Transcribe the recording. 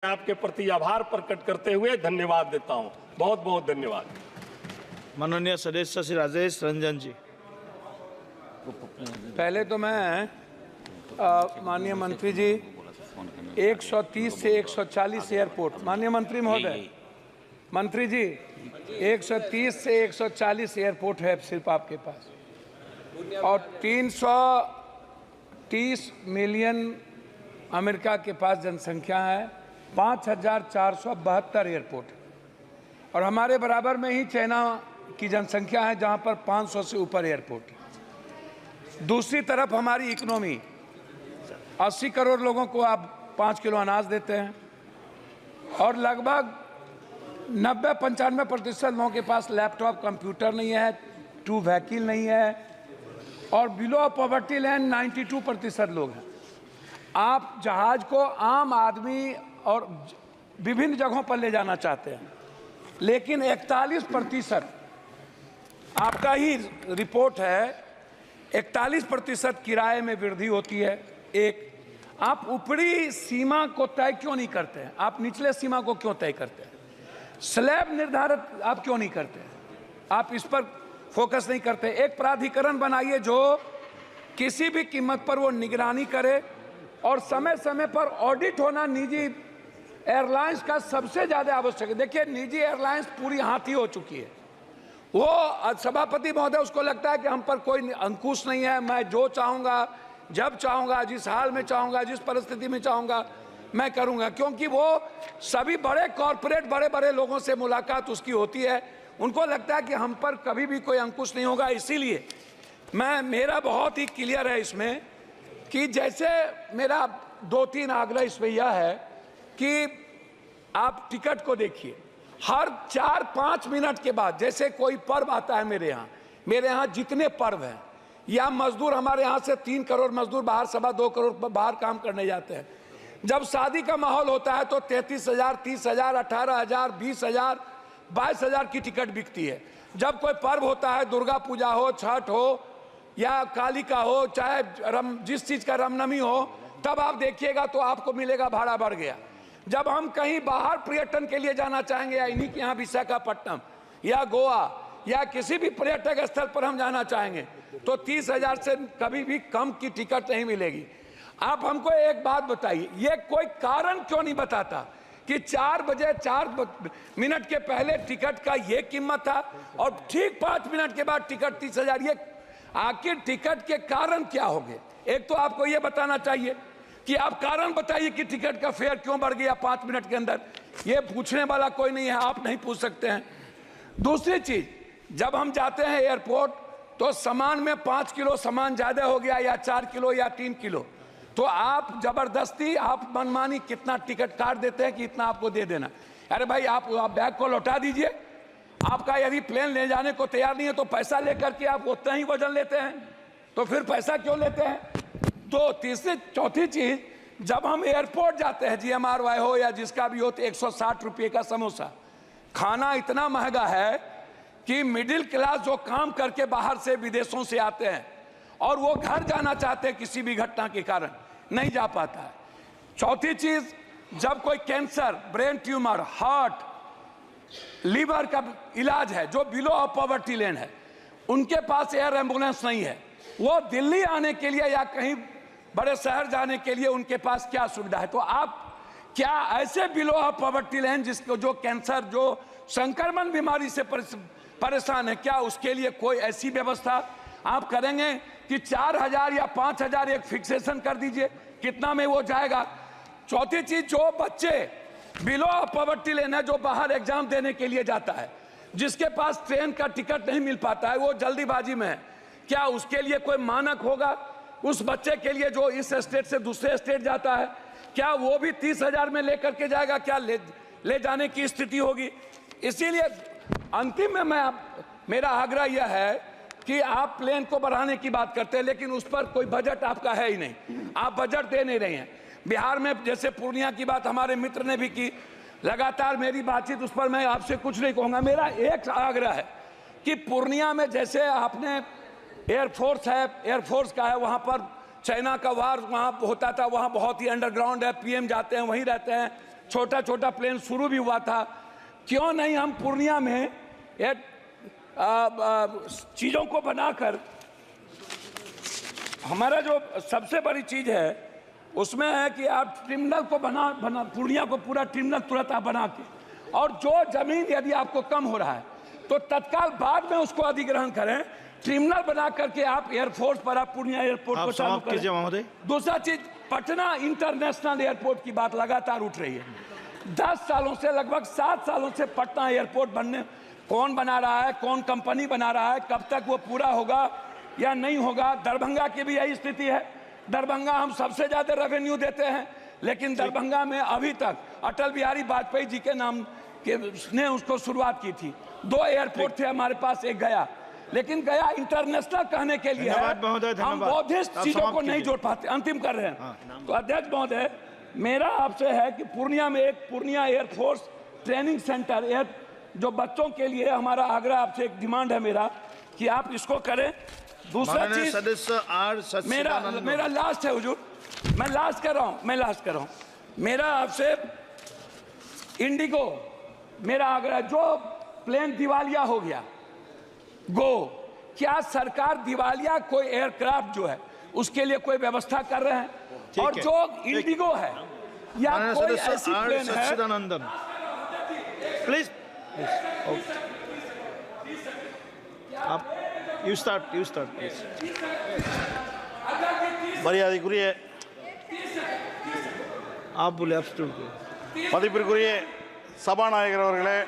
आपके प्रति आभार प्रकट करते हुए धन्यवाद देता हूं। बहुत बहुत धन्यवाद। माननीय सदस्य श्री राजेश रंजन जी। पहले तो मैं माननीय मंत्री जी 130 से 140 एयरपोर्ट, माननीय मंत्री महोदय, मंत्री जी 130 से 140 एयरपोर्ट है सिर्फ आपके पास, और 330 मिलियन अमेरिका के पास जनसंख्या है, 5472 एयरपोर्ट, और हमारे बराबर में ही चाइना की जनसंख्या है जहां पर 500 से ऊपर एयरपोर्ट है। दूसरी तरफ हमारी इकोनॉमी 80 करोड़ लोगों को आप 5 किलो अनाज देते हैं, और लगभग 90-95% लोगों के पास लैपटॉप कंप्यूटर नहीं है, 2 व्हीकल नहीं है, और बिलो पॉवर्टी लाइन 92% लोग हैं। आप जहाज को आम आदमी और विभिन्न जगहों पर ले जाना चाहते हैं, लेकिन 41% आपका ही रिपोर्ट है, 41% किराए में वृद्धि होती है। एक, आप ऊपरी सीमा को तय क्यों नहीं करते हैं? आप निचले सीमा को क्यों तय करते हैं? स्लैब निर्धारित आप क्यों नहीं करते हैं? आप इस पर फोकस नहीं करते। एक प्राधिकरण बनाइए जो किसी भी कीमत पर वो निगरानी करे, और समय समय पर ऑडिट होना निजी एयरलाइंस का सबसे ज़्यादा आवश्यक है। देखिए, निजी एयरलाइंस पूरी हाथी हो चुकी है। वो सभापति महोदय, उसको लगता है कि हम पर कोई अंकुश नहीं है, मैं जो चाहूँगा, जब चाहूँगा, जिस हाल में चाहूँगा, जिस परिस्थिति में चाहूँगा मैं करूँगा, क्योंकि वो सभी बड़े कॉरपोरेट बड़े बड़े लोगों से मुलाकात उसकी होती है। उनको लगता है कि हम पर कभी भी कोई अंकुश नहीं होगा। इसीलिए मेरा बहुत ही क्लियर है इसमें कि जैसे मेरा 2-3 आग्रह इसमें यह है कि आप टिकट को देखिए, हर 4-5 मिनट के बाद, जैसे कोई पर्व आता है मेरे यहाँ जितने पर्व हैं, या मजदूर हमारे यहाँ से 3 करोड़ मजदूर बाहर, 2.25 करोड़ बाहर काम करने जाते हैं। जब शादी का माहौल होता है तो 33,000, 30,000, 18,000, 20,000, 22,000 की टिकट बिकती है। जब कोई पर्व होता है, दुर्गा पूजा हो, छठ हो, या काली का हो, चाहे जिस चीज़ का रामनवमी हो, तब आप देखिएगा तो आपको मिलेगा भाड़ा बढ़ गया। जब हम कहीं बाहर पर्यटन के लिए जाना चाहेंगे, या इन्हीं के यहाँ विशाखापट्टनम या गोवा या किसी भी पर्यटक स्थल पर हम जाना चाहेंगे, तो 30,000 से कभी भी कम की टिकट नहीं मिलेगी। आप हमको एक बात बताइए, ये कोई कारण क्यों नहीं बताता कि 4 बजे 4 मिनट के पहले टिकट का ये कीमत था, और ठीक 5 मिनट के बाद टिकट 30,000? ये आखिर टिकट के कारण क्या होंगे? एक तो आपको ये बताना चाहिए कि आप कारण बताइए कि टिकट का फेयर क्यों बढ़ गया 5 मिनट के अंदर। ये पूछने वाला कोई नहीं है, आप नहीं पूछ सकते हैं। दूसरी चीज, जब हम जाते हैं एयरपोर्ट तो सामान में 5 किलो सामान ज्यादा हो गया, या 4 किलो या 3 किलो, तो आप जबरदस्ती, आप मनमानी कितना टिकट काट देते हैं कि इतना आपको दे देना। अरे भाई, आप बैग को लौटा दीजिए। आपका यदि प्लेन ले जाने को तैयार नहीं है तो पैसा लेकर के आप उतना ही वजन लेते हैं, तो फिर पैसा क्यों लेते हैं? तो तीसरी चौथी चीज, जब हम एयरपोर्ट जाते हैं, GMRY हो या जिसका भी हो, तो 160 रुपये का समोसा। खाना इतना महंगा है कि मिडिल क्लास जो काम करके बाहर से विदेशों से आते हैं और वो घर जाना चाहते हैं, किसी भी घटना के कारण नहीं जा पाता है। चौथी चीज, जब कोई cancer, brain tumour, heart, liver का इलाज है, जो बिलो ऑफ पॉवर्टी लाइन है, उनके पास एयर एम्बुलेंस नहीं है। वो दिल्ली आने के लिए या कहीं बड़े शहर जाने के लिए उनके पास क्या सुविधा है? तो आप क्या ऐसे बिलो ऑफ पॉवर्टी लाइन, जिसको जो कैंसर, जो संक्रमण बीमारी से परेशान है, क्या उसके लिए कोई ऐसी व्यवस्था आप करेंगे कि 4,000 या 5,000 एक फिक्सेशन कर दीजिए, कितना में वो जाएगा? चौथी चीज, जो बच्चे बिलो ऑफ पॉवर्टी लाइन है, जो बाहर एग्जाम देने के लिए जाता है, जिसके पास ट्रेन का टिकट नहीं मिल पाता है, वो जल्दीबाजी में है, क्या उसके लिए कोई मानक होगा? उस बच्चे के लिए जो इस स्टेट से दूसरे स्टेट जाता है, क्या वो भी 30,000 में लेकर के जाएगा? क्या ले जाने की स्थिति होगी? इसीलिए अंतिम में मेरा आग्रह यह है कि आप प्लेन को बढ़ाने की बात करते हैं, लेकिन उस पर कोई बजट आपका है ही नहीं। आप बजट दे नहीं रहे हैं। बिहार में जैसे पूर्णिया की बात हमारे मित्र ने भी की, लगातार मेरी बातचीत, उस पर मैं आपसे कुछ नहीं कहूँगा। मेरा एक आग्रह है कि पूर्णिया में जैसे आपने एयरफोर्स है, एयरफोर्स का है, वहाँ पर चाइना का वार वहाँ होता था, वहाँ बहुत ही अंडरग्राउंड है, PM जाते हैं, वहीं रहते हैं, छोटा छोटा प्लेन शुरू भी हुआ था। क्यों नहीं हम पूर्णिया में ये चीज़ों को बनाकर, हमारा जो सबसे बड़ी चीज़ है उसमें है कि आप टर्मिनल को बना पूर्णिया को पूरा टर्मिनल तुरंत आप बना के, और जो जमीन यदि आपको कम हो रहा है तो तत्काल बाद में उसको अधिग्रहण करें, टर्मिनल बना करके आप एयरफोर्स पर आप पूर्णिया एयरपोर्ट को चालू समाप्त कीजिए महोदय। दूसरा चीज, पटना इंटरनेशनल एयरपोर्ट की बात लगातार उठ रही है। 10 सालों से, लगभग 7 सालों से पटना एयरपोर्ट बनने, कौन बना रहा है, कौन कंपनी बना रहा है, कब तक वो पूरा होगा या नहीं होगा। दरभंगा की भी यही स्थिति है। दरभंगा हम सबसे ज्यादा रेवेन्यू देते हैं, लेकिन दरभंगा में अभी तक अटल बिहारी वाजपेयी जी के नाम के ने उसको शुरुआत की थी। 2 एयरपोर्ट थे हमारे पास, एक गया, लेकिन गया इंटरनेशनल कहने के लिए है, हम बौद्धिस्ट चीजों को नहीं जोड़ पाते। अंतिम कर रहे हैं। तो अध्यक्ष महोदय, मेरा आपसे है कि पूर्णिया में एक पूर्णिया एयरफोर्स ट्रेनिंग सेंटर, जो बच्चों के लिए, हमारा आग्रह आपसे, एक डिमांड है मेरा कि आप इसको करें। दूसरा चीज, सदस्य आर मेरा लास्ट है हुजूर, मैं लास्ट कर रहा हूं। मेरा आपसे इंडिगो, मेरा आग्रह, जो प्लेन दिवालिया हो गया क्या सरकार दिवालिया कोई एयरक्राफ्ट जो है उसके लिए कोई व्यवस्था कर रहे हैं? और जो इंडिगो है या कोई ऐसी प्लेन है, प्लीज आप यू स्टार्ट प्लीज। மரியாதைக்குரிய आप बोले आप மதிப்பிற்குரிய சபாநாயகர் அவர்களே,